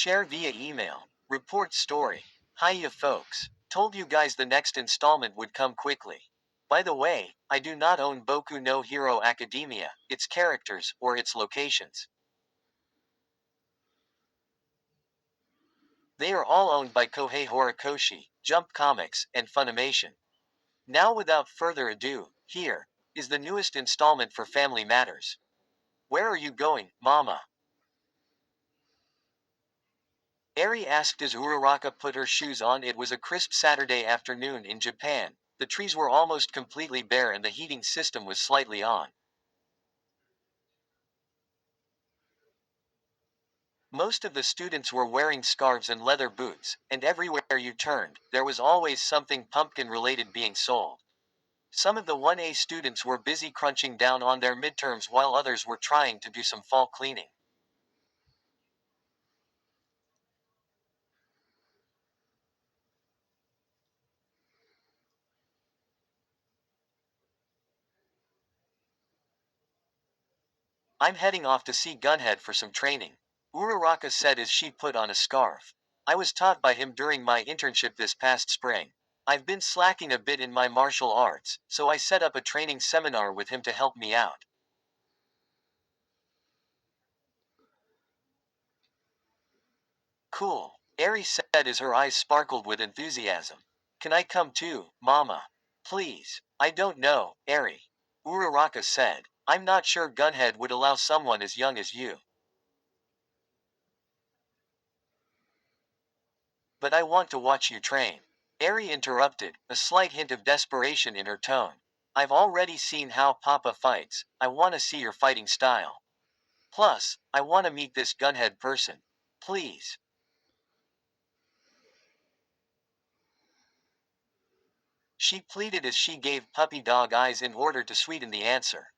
Share via email. Report story. Hiya folks. Told you guys the next installment would come quickly. By the way, I do not own Boku no Hero Academia, its characters, or its locations. They are all owned by Kohei Horikoshi, Jump Comics, and Funimation. Now without further ado, here is the newest installment for Family Matters. Where are you going, Mama? Eri asked as Uraraka put her shoes on. It was a crisp Saturday afternoon in Japan. The trees were almost completely bare and the heating system was slightly on. Most of the students were wearing scarves and leather boots, and everywhere you turned, there was always something pumpkin-related being sold. Some of the 1A students were busy crunching down on their midterms while others were trying to do some fall cleaning. I'm heading off to see Gunhead for some training, Uraraka said as she put on a scarf. I was taught by him during my internship this past spring. I've been slacking a bit in my martial arts, so I set up a training seminar with him to help me out. Cool, Eri said as her eyes sparkled with enthusiasm. Can I come too, Mama? Please. I don't know, Eri. Uraraka said. I'm not sure Gunhead would allow someone as young as you. But I want to watch you train. Eri interrupted, a slight hint of desperation in her tone. I've already seen how Papa fights. I want to see your fighting style. Plus, I want to meet this Gunhead person. Please. She pleaded as she gave puppy dog eyes in order to sweeten the answer.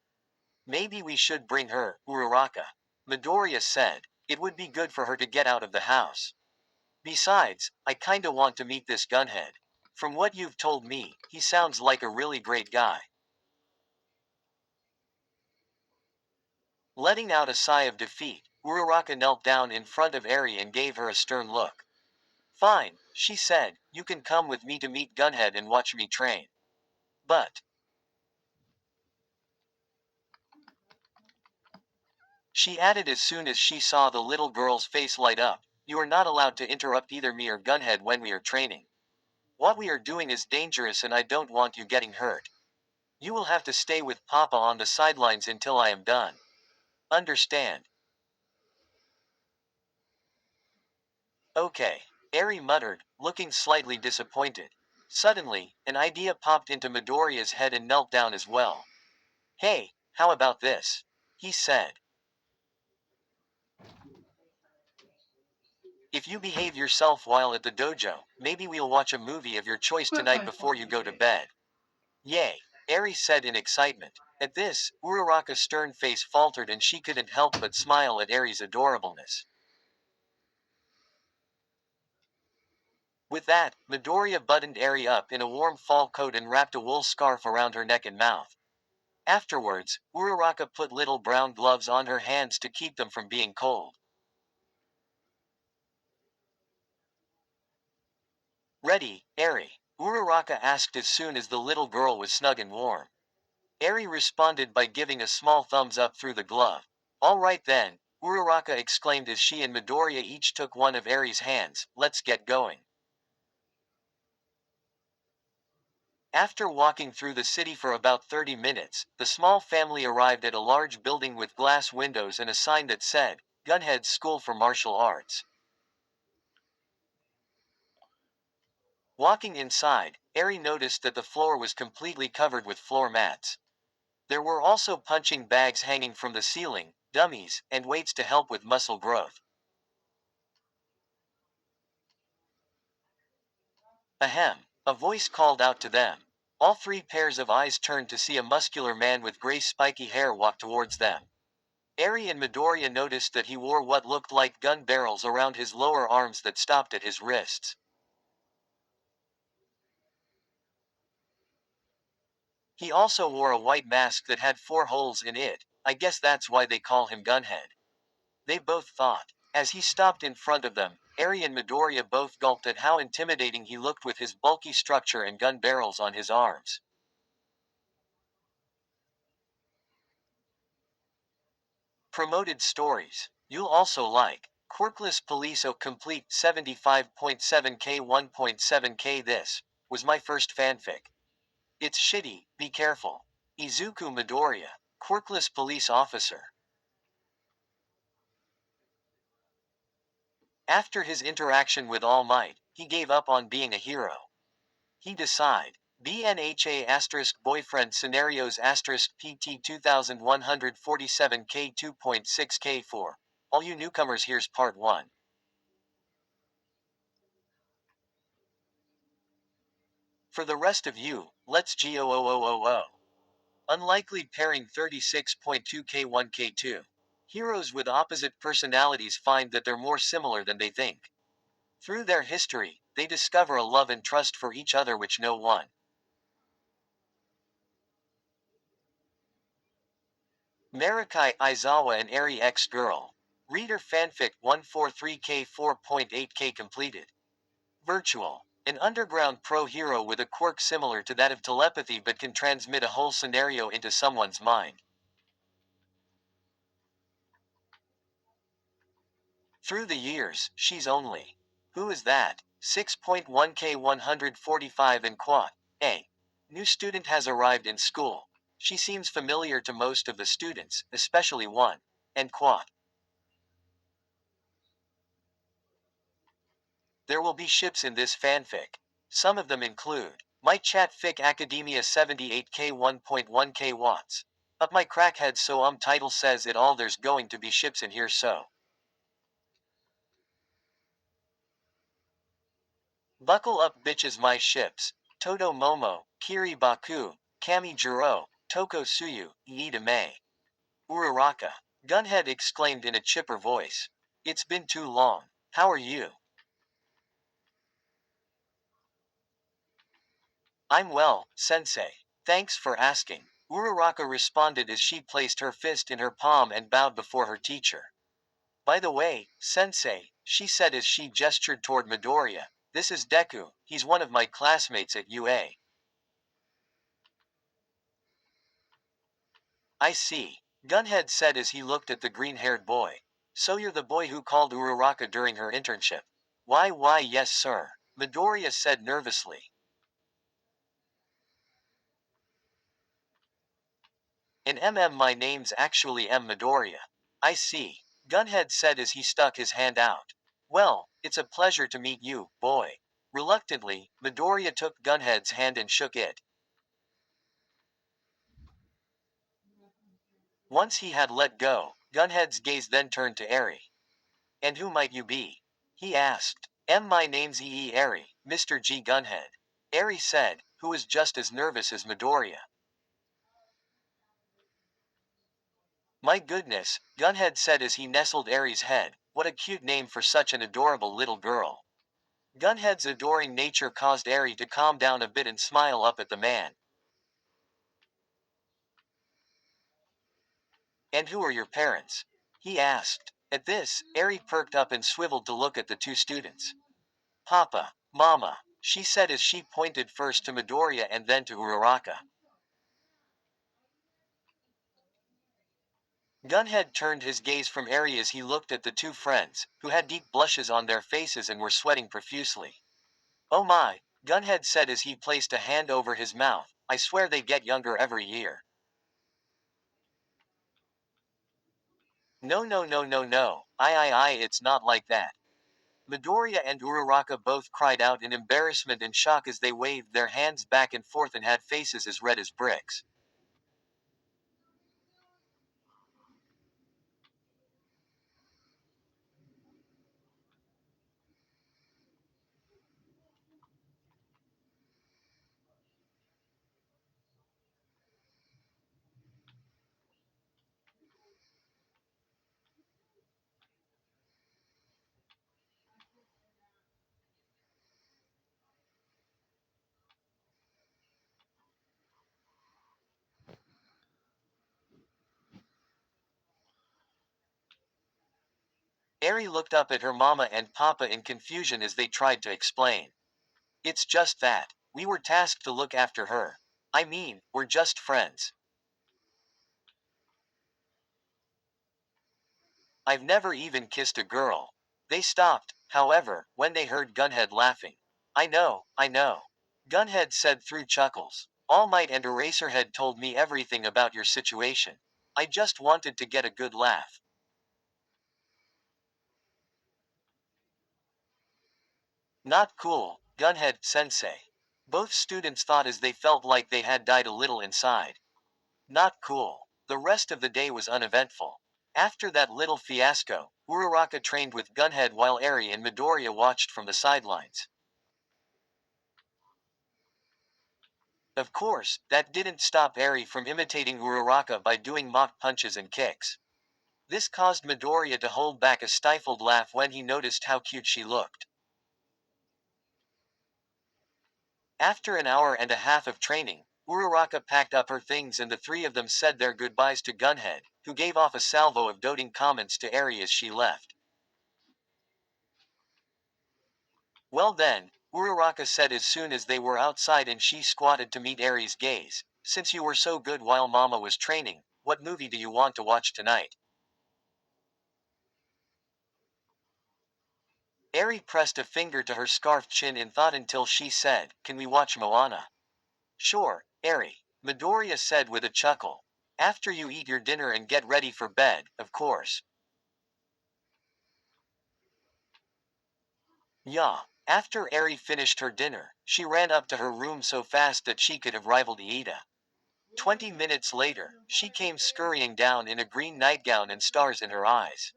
Maybe we should bring her, Uraraka. Midoriya said. It would be good for her to get out of the house. Besides, I kinda want to meet this Gunhead. From what you've told me, he sounds like a really great guy. Letting out a sigh of defeat, Uraraka knelt down in front of Eri and gave her a stern look. Fine, she said, you can come with me to meet Gunhead and watch me train. But, she added as soon as she saw the little girl's face light up, you are not allowed to interrupt either me or Gunhead when we are training. What we are doing is dangerous and I don't want you getting hurt. You will have to stay with Papa on the sidelines until I am done. Understand? Okay. Eri muttered, looking slightly disappointed. Suddenly, an idea popped into Midoriya's head and knelt down as well. Hey, how about this? He said. If you behave yourself while at the dojo, maybe we'll watch a movie of your choice tonight before you go to bed. Yay, Eri said in excitement. At this, Uraraka's stern face faltered and she couldn't help but smile at Eri's adorableness. With that, Midoriya buttoned Eri up in a warm fall coat and wrapped a wool scarf around her neck and mouth. Afterwards, Uraraka put little brown gloves on her hands to keep them from being cold. Ready, Eri? Uraraka asked as soon as the little girl was snug and warm. Eri responded by giving a small thumbs up through the glove. All right then, Uraraka exclaimed as she and Midoriya each took one of Eri's hands, let's get going. After walking through the city for about 30 minutes, the small family arrived at a large building with glass windows and a sign that said, Gunhead School for Martial Arts. Walking inside, Eri noticed that the floor was completely covered with floor mats. There were also punching bags hanging from the ceiling, dummies, and weights to help with muscle growth. Ahem! A voice called out to them. All three pairs of eyes turned to see a muscular man with gray spiky hair walk towards them. Eri and Midoriya noticed that he wore what looked like gun barrels around his lower arms that stopped at his wrists. He also wore a white mask that had 4 holes in it. I guess that's why they call him Gunhead. They both thought. As he stopped in front of them, Eri and Midoriya both gulped at how intimidating he looked with his bulky structure and gun barrels on his arms. Promoted stories. You'll also like Quirkless Police O Complete 75.7K 1.7K. This was my first fanfic. It's shitty, be careful. Izuku Midoriya, Quirkless Police Officer. After his interaction with All Might, he gave up on being a hero. He decide. BNHA asterisk boyfriend scenarios asterisk PT 2147 K 2.6 K 4. All you newcomers, here's part 1. For the rest of you, let's go. Unlikely pairing 36.2 K1 K2. Heroes with opposite personalities find that they're more similar than they think. Through their history, they discover a love and trust for each other which no one. Marikai Aizawa and Eri X Girl. Reader fanfic 143K 4.8K completed. Virtual. An underground pro hero with a quirk similar to that of telepathy but can transmit a whole scenario into someone's mind. Through the years, she's only. Who is that? 6.1K 145 and quad. A. New student has arrived in school. She seems familiar to most of the students, especially one. And quad. There will be ships in this fanfic. Some of them include My Chat Fic Academia 78K 1.1K watts. Up my crackhead so title says it all, there's going to be ships in here so. Buckle up bitches, my ships. Todo Momo, Kiri Baku, Kami Jiro, Toko Suyu, Iida May. Uraraka. Gunhead exclaimed in a chipper voice. It's been too long. How are you? I'm well, sensei. Thanks for asking. Uraraka responded as she placed her fist in her palm and bowed before her teacher. By the way, sensei, she said as she gestured toward Midoriya, this is Deku, he's one of my classmates at UA. I see. Gunhead said as he looked at the green-haired boy. So you're the boy who called Uraraka during her internship. Why yes sir. Midoriya said nervously. In my name's actually M Midoriya. I see. Gunhead said as he stuck his hand out. Well, it's a pleasure to meet you, boy. Reluctantly, Midoriya took Gunhead's hand and shook it. Once he had let go, Gunhead's gaze then turned to Eri. And who might you be? He asked. My name's Eri, Mr. G. Gunhead. Eri said, who was just as nervous as Midoriya. My goodness, Gunhead said as he nestled Eri's head, what a cute name for such an adorable little girl. Gunhead's adoring nature caused Eri to calm down a bit and smile up at the man. And who are your parents? He asked. At this, Eri perked up and swiveled to look at the two students. Papa, Mama, she said as she pointed first to Midoriya and then to Uraraka. Gunhead turned his gaze from Eri as he looked at the two friends, who had deep blushes on their faces and were sweating profusely. Oh my, Gunhead said as he placed a hand over his mouth, I swear they get younger every year. No, it's not like that. Midoriya and Uraraka both cried out in embarrassment and shock as they waved their hands back and forth and had faces as red as bricks. Eri looked up at her mama and papa in confusion as they tried to explain. It's just that. We were tasked to look after her. I mean, we're just friends. I've never even kissed a girl. They stopped, however, when they heard Gunhead laughing. I know. Gunhead said through chuckles. All Might and Eraserhead told me everything about your situation. I just wanted to get a good laugh. Not cool, Gunhead sensei. Both students thought as they felt like they had died a little inside. Not cool. The rest of the day was uneventful. After that little fiasco, Uraraka trained with Gunhead while Eri and Midoriya watched from the sidelines. Of course, that didn't stop Eri from imitating Uraraka by doing mock punches and kicks. This caused Midoriya to hold back a stifled laugh when he noticed how cute she looked. After an hour and a half of training, Uraraka packed up her things and the three of them said their goodbyes to Gunhead, who gave off a salvo of doting comments to Eri as she left. Well then, Uraraka said as soon as they were outside and she squatted to meet Eri's gaze, since you were so good while Mama was training, what movie do you want to watch tonight? Eri pressed a finger to her scarfed chin in thought until she said, Can we watch Moana? Sure, Eri, Midoriya said with a chuckle. After you eat your dinner and get ready for bed, of course. Yeah. After Eri finished her dinner, she ran up to her room so fast that she could have rivaled Iida. 20 minutes later, she came scurrying down in a green nightgown and stars in her eyes.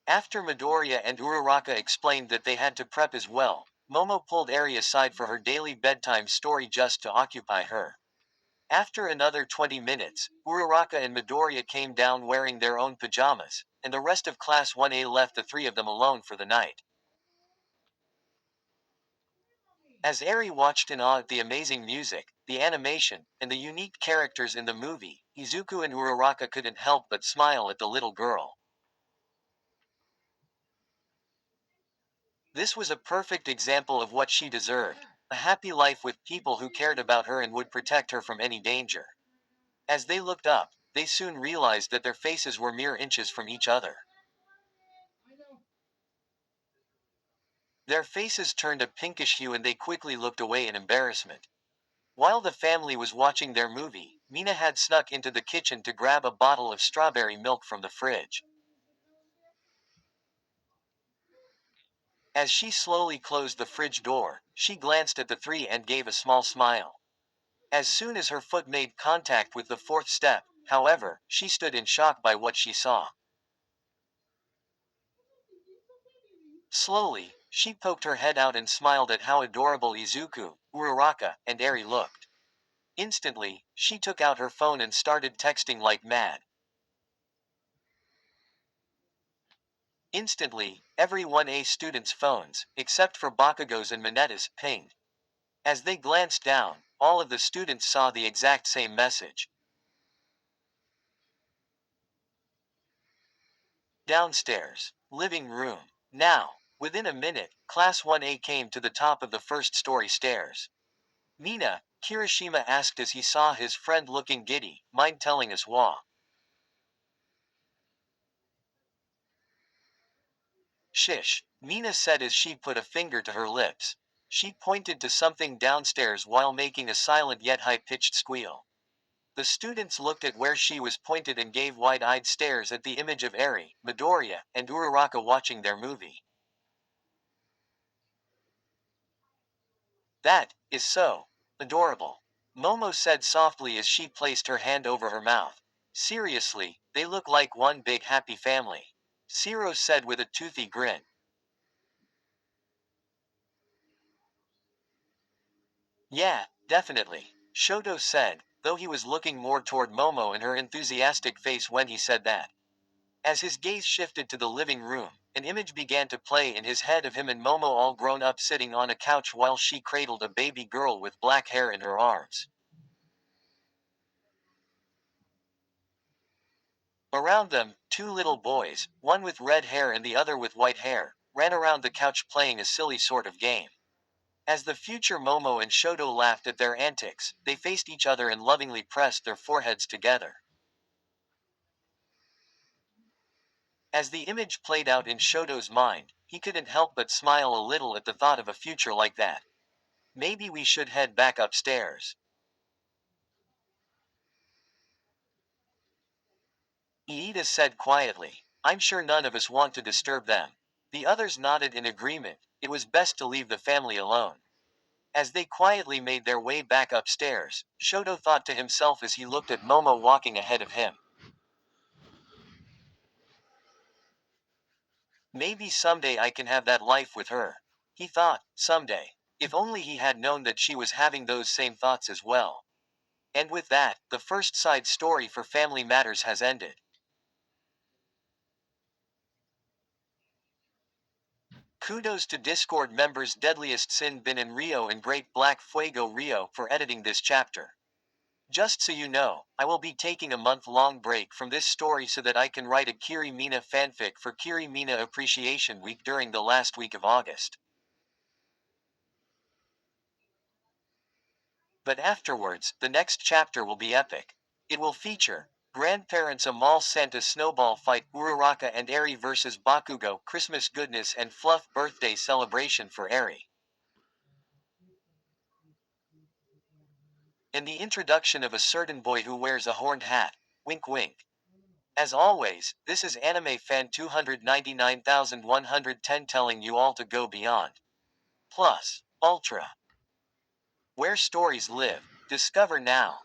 After Midoriya and Uraraka explained that they had to prep as well, Momo pulled Eri aside for her daily bedtime story just to occupy her. After another 20 minutes, Uraraka and Midoriya came down wearing their own pajamas, and the rest of Class 1A left the three of them alone for the night. As Eri watched in awe at the amazing music, the animation, and the unique characters in the movie, Izuku and Uraraka couldn't help but smile at the little girl. This was a perfect example of what she deserved, a happy life with people who cared about her and would protect her from any danger. As they looked up, they soon realized that their faces were mere inches from each other. Their faces turned a pinkish hue and they quickly looked away in embarrassment. While the family was watching their movie, Mina had snuck into the kitchen to grab a bottle of strawberry milk from the fridge. As she slowly closed the fridge door, she glanced at the three and gave a small smile. As soon as her foot made contact with the fourth step, however, she stood in shock by what she saw. Slowly, she poked her head out and smiled at how adorable Izuku, Uraraka, and Eri looked. Instantly, she took out her phone and started texting like mad. Instantly, every 1A student's phones, except for Bakugo's and Mineta's, pinged. As they glanced down, all of the students saw the exact same message. Downstairs. Living room. Now. Within a minute, Class 1A came to the top of the first story stairs. Mina, Kirishima asked as he saw his friend looking giddy, mind telling us why? Shish, Mina said as she put a finger to her lips. She pointed to something downstairs while making a silent yet high-pitched squeal. The students looked at where she was pointed and gave wide-eyed stares at the image of Eri, Midoriya, and Uraraka watching their movie. That is so adorable, Momo said softly as she placed her hand over her mouth. Seriously, they look like one big happy family. Siro said with a toothy grin. Yeah, definitely, Shoto said, though he was looking more toward Momo and her enthusiastic face when he said that. As his gaze shifted to the living room, an image began to play in his head of him and Momo all grown up sitting on a couch while she cradled a baby girl with black hair in her arms. Around them, two little boys, one with red hair and the other with white hair, ran around the couch playing a silly sort of game. As the future Momo and Shoto laughed at their antics, they faced each other and lovingly pressed their foreheads together. As the image played out in Shoto's mind, he couldn't help but smile a little at the thought of a future like that. Maybe we should head back upstairs, Iida said quietly. I'm sure none of us want to disturb them. The others nodded in agreement. It was best to leave the family alone. As they quietly made their way back upstairs, Shoto thought to himself as he looked at Momo walking ahead of him. Maybe someday I can have that life with her. He thought, someday. If only he had known that she was having those same thoughts as well. And with that, the first side story for Family Matters has ended. Kudos to Discord members Deadliest Sin Bin and Rio and Great Black Fuego Rio for editing this chapter. Just so you know, I will be taking a month-long break from this story so that I can write a Kiri Mina fanfic for Kiri Mina Appreciation Week during the last week of August. But afterwards, the next chapter will be epic. It will feature grandparents Amal Santa snowball fight Uraraka and Eri vs Bakugo Christmas goodness and fluff birthday celebration for Eri. And the introduction of a certain boy who wears a horned hat. Wink wink. As always, this is Anime Fan 299,110 telling you all to go beyond. Plus, Ultra. Where stories live. Discover now.